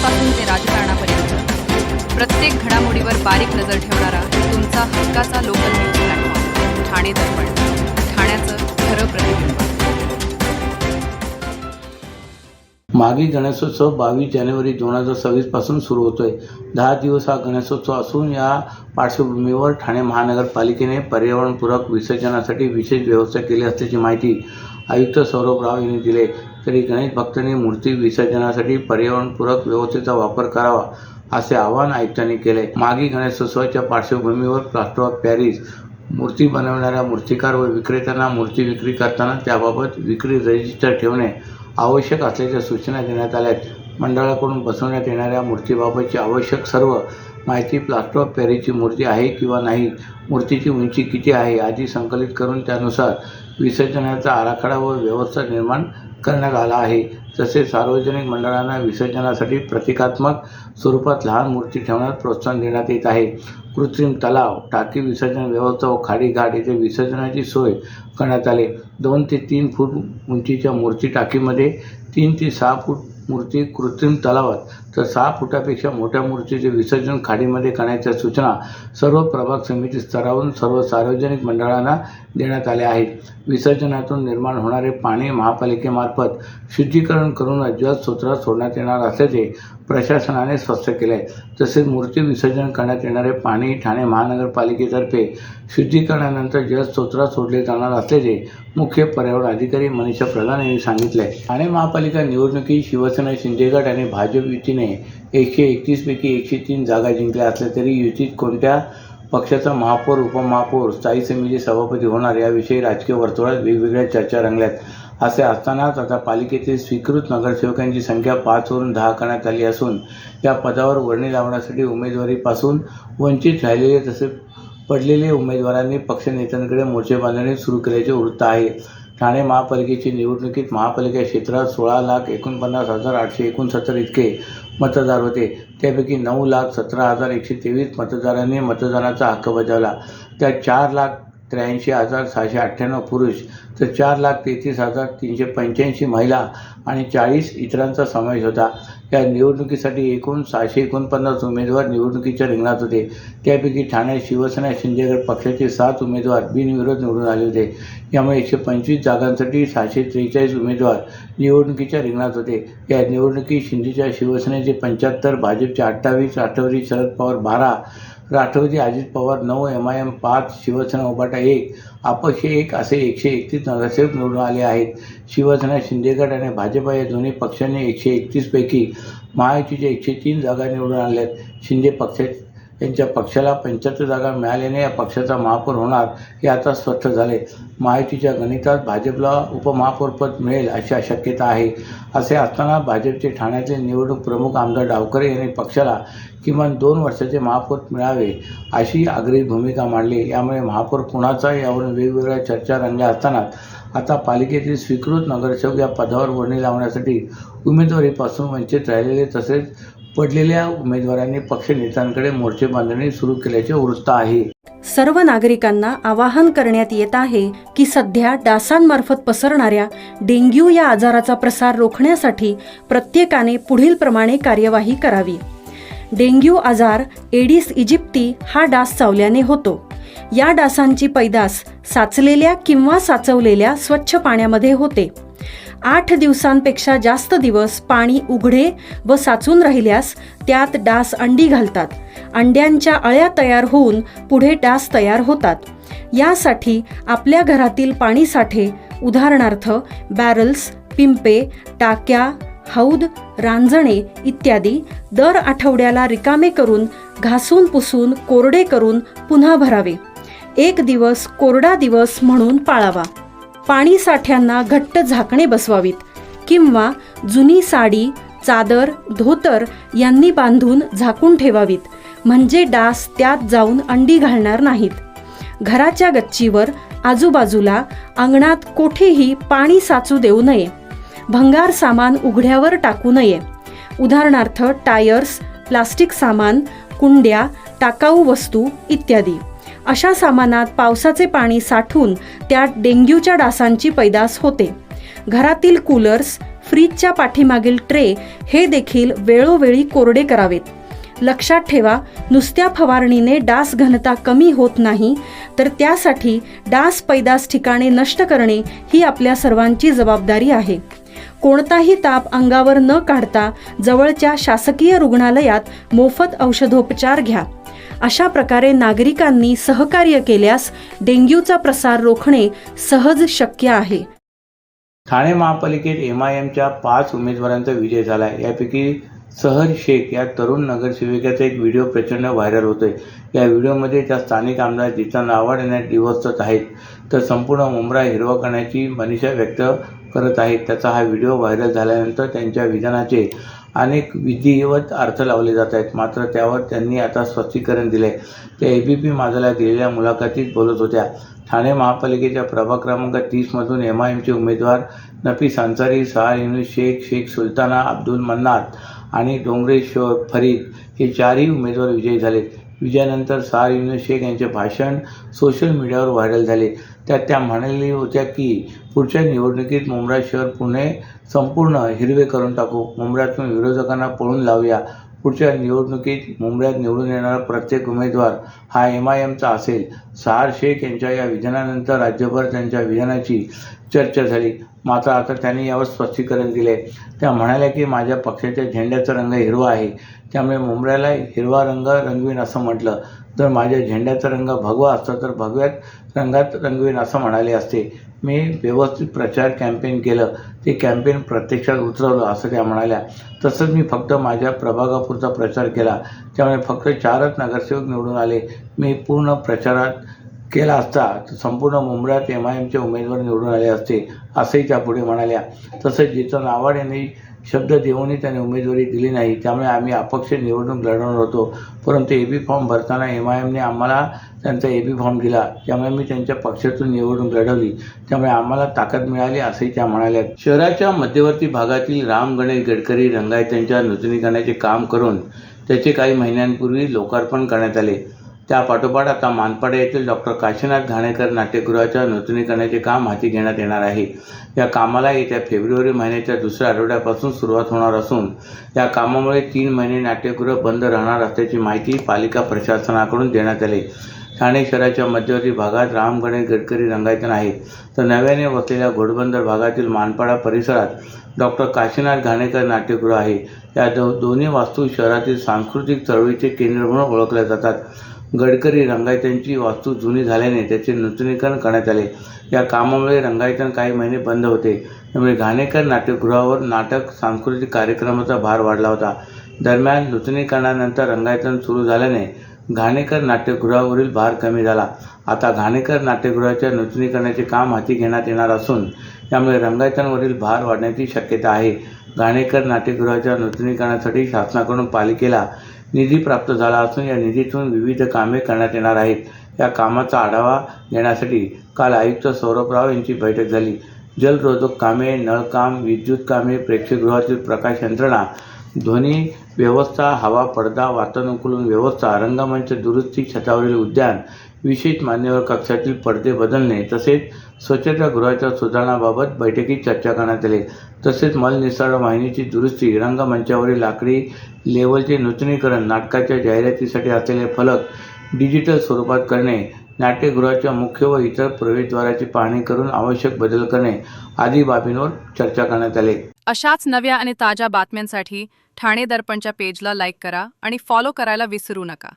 सणांपासून ते राजकारणापर्यंत प्रत्येक घडामोडीवर बारीक नजर ठेवणारा तुमचा हक्काचा लोकल न्यूज प्लॅटफॉर्म ठाणे दर्पण, ठाण्याचं खरं प्रतिबिंब. मागी गणेशोत्सव 22 जानेवारी 2026 पासून सुरू होतोय. 10 दिवस हा गणेशोत्सव असून या पार्श्वभूमीवर ठाणे महानगरपालिकेने पर्यावरणपूरक विसर्जनासाठी विशेष व्यवस्था केली असल्याची माहिती आयुक्त सौरभ राव यांनी दिली. तरी गणेश भक्तांनी मूर्ती विसर्जनासाठी पर्यावरणपूरक व्यवस्थेचा वापर करावा असे आवाहन आयुक्तांनी केले. मागी गणेशोत्सवाच्या पार्श्वभूमीवर प्लास्टर ऑफ पॅरिस मूर्ती बनवणाऱ्या मूर्तिकार व विक्रेत्यांना मूर्ती विक्री करताना त्याबाबत विक्री रजिस्टर ठेवणे आवश्यक असल्याच्या सूचना देण्यात आल्या आहेत. मंडळाकडून बसवण्यात येणाऱ्या मूर्तीबाबतची आवश्यक सर्व माहिती, प्लास्टर ऑफ पॅरिसची मूर्ती आहे किंवा नाही, मूर्तीची उंची किती आहे आदी संकलित करून त्यानुसार विसर्जनाचा आराखडा व व्यवस्था निर्माण करण्यात आला आहे. तसेच सार्वजनिक मंडळांना विसर्जनासाठी प्रतिकात्मक स्वरूपात लहान मूर्ती ठेवण्यास प्रोत्साहन देण्यात येत आहे. कृत्रिम तलाव, टाकी विसर्जन व्यवस्था व खाडीघाट येथे विसर्जनाची सोय करण्यात आली. 2 ते 3 फूट उंचीच्या मूर्ती टाकीमध्ये, 3 ते 6 फूट मूर्ती कृत्रिम तलावात, तर 6 फुटापेक्षा मोठ्या मूर्तीचे विसर्जन खाडीमध्ये करण्याच्या सूचना सर्व प्रभाग समिती स्तरावरून सर्व सार्वजनिक मंडळांना देण्यात आल्या आहेत. विसर्जनातून निर्माण होणारे पाणी महापालिकेमार्फत शुद्धीकरण करूनच जलस्रोतात सोडण्यात येणार असल्याचे प्रशासनाने स्पष्ट केले आहे. तसेच मूर्ती विसर्जन करण्यात येणारे पाणी ठाणे महानगरपालिकेतर्फे शुद्धीकरणानंतर जलस्रोतात सोडले जाणार असल्याचे मुख्य पर्यावरण अधिकारी मनीषा प्रधान यांनी सांगितले. ठाणे महापालिका निवडणुकीत शिवसेना, शिंदे गट आणि भाजप युतीने 131 पैकी 103 जागा जिंकल्या असल्या तरी युतीत कोणत्या पक्षाचा महापौर, उपमहापौर, स्थायी समिती सभापती होणार याविषयी राजकीय वर्तुळात वेगवेगळ्या चर्चा रंगल्यात. असे असतानाच आता पालिकेतील स्वीकृत नगरसेवकांची संख्या 5 वरून 10 करण्यात आली असून या पदावर वर्णी लावण्यासाठी उमेदवारीपासून वंचित राहिलेले तसेच पडलेले उमेदवारांनी पक्षनेत्यांकडे मोर्चे बांधणी सुरू केल्याचे वृत्त आहे. ठाणे महापालिकेची निवडणुकीत महापालिका क्षेत्रात 16,49,869 इतके मतदार होते. त्यापैकी 9,17,123 मतदारांनी मतदानाचा हक्क बजावला. त्यात 4,83,698 पुरुष तर 4,33,385 महिला आणि 40 इतरांचा समावेश होता. या निवडणुकीसाठी एकूण 649 उमेदवार निवडणुकीच्या रिंगणात होते. त्यापैकी ठाण्यात शिवसेना, शिंदे गट पक्षाचे 7 उमेदवार बिनविरोध निवडून आले होते. यामुळे 125 जागांसाठी 643 उमेदवार निवडणुकीच्या रिंगणात होते. या निवडणुकीत शिंदेच्या शिवसेनेचे 75, भाजपचे 28, राष्ट्रवादी शरद पवार 12, राष्ट्रवादी अजित पवार 9, MIM 5, शिवसेना उभाटा 1, अपक्ष 1 असे 131 नगरसेवक निवडून आले आहेत. शिवसेना, शिंदे गट आणि भाजप या दोन्ही पक्षांनी 131 पैकी महायुतीच्या 103 जागा निवडून आणल्यात. शिंदे यांच्या पक्षाला 75 जागा मिळाल्याने या पक्षाचा महापौर होणार हे आता स्पष्ट झाले. महायुतीच्या गणितात भाजपला उपमहापौरपद मिळेल अशी शक्यता आहे. असे असताना भाजपचे ठाण्यातले निवडणूक प्रमुख आमदार डावखरे यांनी पक्षाला किमान 2 वर्षाचे महापौर मिळावे अशी आग्रही भूमिका मांडली. यामुळे महापौर कुणाचा यावरून वेगवेगळ्या चर्चा रंगल्या असतानाच आता पालिकेतील स्वीकृत नगरसेवक या पदावर वर्णी लावण्यासाठी उमेदवारीपासून वंचित राहिलेले तसेच पडलेल्या उमेदवारांनी पक्षनेत्यांकडे मोर्चे बांधणी सुरू केल्याचे वृत्त आहे. सर्व नागरिकांना आवाहन करण्यात येत आहे की सध्या डासांमार्फत पसरणाऱ्या डेंग्यू या आजाराचा प्रसार रोखण्यासाठी प्रत्येकाने पुढीलप्रमाणे कार्यवाही करावी. डेंग्यू आजार एडिस इजिप्ती हा डास चावल्याने होतो. या डासांची पैदास साचलेल्या किंवा साचवलेल्या स्वच्छ पाण्यामध्ये होते. 8 दिवसांपेक्षा जास्त दिवस पाणी उघडे व साचून राहिल्यास त्यात डास अंडी घालतात. अंड्यांच्या अळ्या तयार होऊन पुढे डास तयार होतात. यासाठी आपल्या घरातील पाणीसाठे उदाहरणार्थ बॅरल्स, पिंपे, टाक्या, हौद, रांजणे इत्यादी दर आठवड्याला रिकामे करून घासून पुसून कोरडे करून पुन्हा भरावे. 1 दिवस कोरडा दिवस म्हणून पाळावा. पाणी साठ्यांना घट्ट झाकणे बसवावीत किंवा जुनी साडी, चादर, धोतर यांनी बांधून झाकून ठेवावीत, म्हणजे डास त्यात जाऊन अंडी घालणार नाहीत. घराच्या गच्चीवर, आजूबाजूला, अंगणात कोठेही पाणी साचू देऊ नये. भंगार सामान उघड्यावर टाकू नये. उदाहरणार्थ टायर्स, प्लास्टिक सामान, कुंड्या, टाकाऊ वस्तू इत्यादी. अशा सामानात पावसाचे पाणी साठून त्यात डेंग्यूच्या डासांची पैदास होते. घरातील कूलर्स, फ्रीजच्या पाठीमागील ट्रे हे देखील वेळोवेळी कोरडे करावेत. लक्षात ठेवा, नुसत्या फवारणीने डास घनता कमी होत नाही, तर त्यासाठी डास पैदास ठिकाणे नष्ट करणे ही आपल्या सर्वांची जबाबदारी आहे. कोणताही ताप अंगावर न काढता जवळच्या शासकीय रुग्णालयात मोफत औषधोपचार घ्या. अशा प्रकारे नागरिकांनी सहकार्य केल्यास डेंग्यूचा प्रसार रोखणे सहज शक्य आहे. ठाणे महापालिकेत MIMच्या 5 उमेदवारांचा विजय झाला. यापैकी सहर शेख या तरुण नगरसेविकेचा एक व्हिडिओ प्रचंड व्हायरल होतोय. या व्हिडिओमध्ये त्या स्थानिक आमदार जितेंद्र आव्हाड यांना डिवचत आहेत, तर संपूर्ण मुंब्रा हिरवा करण्याची मनीषा व्यक्त करत आहेत. त्याचा हा व्हिडिओ व्हायरल झाल्यानंतर त्यांच्या विधानाचे अनेक विधिवत अर्थ लावले जात आहेत. मात्र त्यावर त्यांनी आता स्पष्टीकरण दिले. त्या ABP माझाला दिलेल्या मुलाखतीत बोलत होत्या. ठाणे महापालिकेच्या प्रभाग क्रमांक 30मधून MIMचे उमेदवार नफीस अन्सारी, सहार युनूस शेख, शेख सुलताना, अब्दुल मन्नात आणि डोंगरे फरीद हे 4ही उमेदवार विजयी झाले. विजयानंतर सहार युनूस शेख यांचे भाषण सोशल मीडियावर व्हायरल झाले. त्यात त्या म्हणाल्या होत्या की पुढच्या निवडणुकीत मुंब्रा शहर पुणे संपूर्ण हिरवे करून टाकू. मुंब्र्यातून विरोधकांना पळून लावूया. पुढच्या निवडणुकीत मुंब्र्यात निवडून येणारा प्रत्येक उमेदवार हा MIMचा असेल. सहार शेख यांच्या या विधानानंतर राज्यभर त्यांच्या विधानाची चर्चा झाली. मात्र आता त्यांनी यावर स्पष्टीकरण दिले. त्या म्हणाल्या की माझ्या पक्षाच्या झेंड्याचा रंग हिरवा आहे, त्यामुळे मुंब्र्याला हिरवा रंग रंगवीन असं म्हटलं. जर माझ्या झेंड्याचा रंग भगवा असता तर भगव्यात रंगात रंगवीन असं म्हणाले असते. मी व्यवस्थित प्रचार कॅम्पेन केलं, ते कॅम्पेन प्रत्यक्षात उतरवलं असं त्या म्हणाल्या. तसंच मी फक्त माझ्या प्रभागापुरता प्रचार केला, त्यामुळे फक्त 4च नगरसेवक निवडून आले. मी पूर्ण प्रचारात केला असता तर संपूर्ण मुंब्र्यात MIMचे उमेदवार निवडून आले असते, असंही त्या पुढे म्हणाल्या. तसंच जितेंद्र आव्हाड यांनी शब्द देऊनही त्यांनी उमेदवारी दिली नाही, त्यामुळे आम्ही अपक्ष निवडणूक लढवणार होतो. परंतु AB फॉर्म भरताना MIMने आम्हाला त्यांचा AB फॉर्म दिला, त्यामुळे मी त्यांच्या पक्षातून निवडणूक लढवली, त्यामुळे आम्हाला ताकद मिळाली असंही त्या म्हणाल्या. शहराच्या मध्यवर्ती भागातील राम गणेश गडकरी रंगायतांच्या नूतनीकरणाचे काम करून त्याचे काही महिन्यांपूर्वी लोकार्पण करण्यात आले. त्यापाठोपाठ आता मानपाडा येथील डॉक्टर काशीनाथ घाणेकर नाट्यगृहाच्या नूतनीकरणाचे काम हाती घेण्यात येणार आहे. या कामाला येत्या फेब्रुवारी महिन्याच्या दुसऱ्या आठवड्यापासून सुरुवात होणार असून या कामामुळे 3 महिने नाट्यगृह बंद राहणार असल्याची माहिती पालिका प्रशासनाकडून देण्यात आली. ठाणे शहराच्या मध्यवर्ती भागात राम गणेश गडकरी रंगायतन आहे, तर नव्याने वसलेल्या घोडबंदर भागातील मानपाडा परिसरात डॉक्टर काशीनाथ घाणेकर नाट्यगृह आहे. या दोन्ही वास्तू शहरातील सांस्कृतिक चळवळीचे केंद्र म्हणून ओळखल्या जातात. गडकरी रंगायतांची वास्तू जुनी झाल्याने त्याचे नूतनीकरण करण्यात आले. या कामामुळे रंगायतन काही महिने बंद होते, त्यामुळे घाणेकर नाट्यगृहावर नाटक, सांस्कृतिक कार्यक्रमाचा भार वाढला होता. दरम्यान नूतनीकरणानंतर रंगायतन सुरू झाल्याने घाणेकर नाट्यगृहावरील भार कमी झाला. आता घाणेकर नाट्यगृहाच्या नूतनीकरणाचे काम हाती घेण्यात येणार असून यामुळे रंगायतांवरील भार वाढण्याची शक्यता आहे. घाणेकर नाट्यगृहाच्या नूतनीकरणासाठी शासनाकडून पालिकेला निधी प्राप्त झाला असून या निधीतून विविध कामे करण्यात येणार आहेत. या कामाचा आढावा घेण्यासाठी काल आयुक्त सौरभ यांची बैठक झाली. जलरोधक कामे, नळकाम, विद्युत कामे, प्रेक्षकगृहातील प्रकाश यंत्रणा, ध्वनी व्यवस्था, हवा पडदा, वातानुकूलन व्यवस्था, रंगमंच दुरुस्ती, छतावरील उद्यान, विशेष मान्यवर कक्षातील पडदे बदलणे तसेच स्वच्छतागृहाच्या सुधारणाबाबत बैठकीत चर्चा करण्यात आली. तसेच मलनिसरड वाहिनीची दुरुस्ती, रंगमंचावरील लाकडी लेवलचे नूतनीकरण, नाटकाच्या जाहिरातीसाठी असलेले फलक डिजिटल स्वरूपात करणे, नाट्यगृहाच्या मुख्य व इतर प्रवेशद्वाराची पाहणी करून आवश्यक बदल करणे आदी बाबींवर चर्चा करण्यात आली. अशाच नव्या आणि ताज्या बातम्यांसाठी ठाणे दर्पणच्या पेजला लाईक करा आणि फॉलो करायला विसरू नका.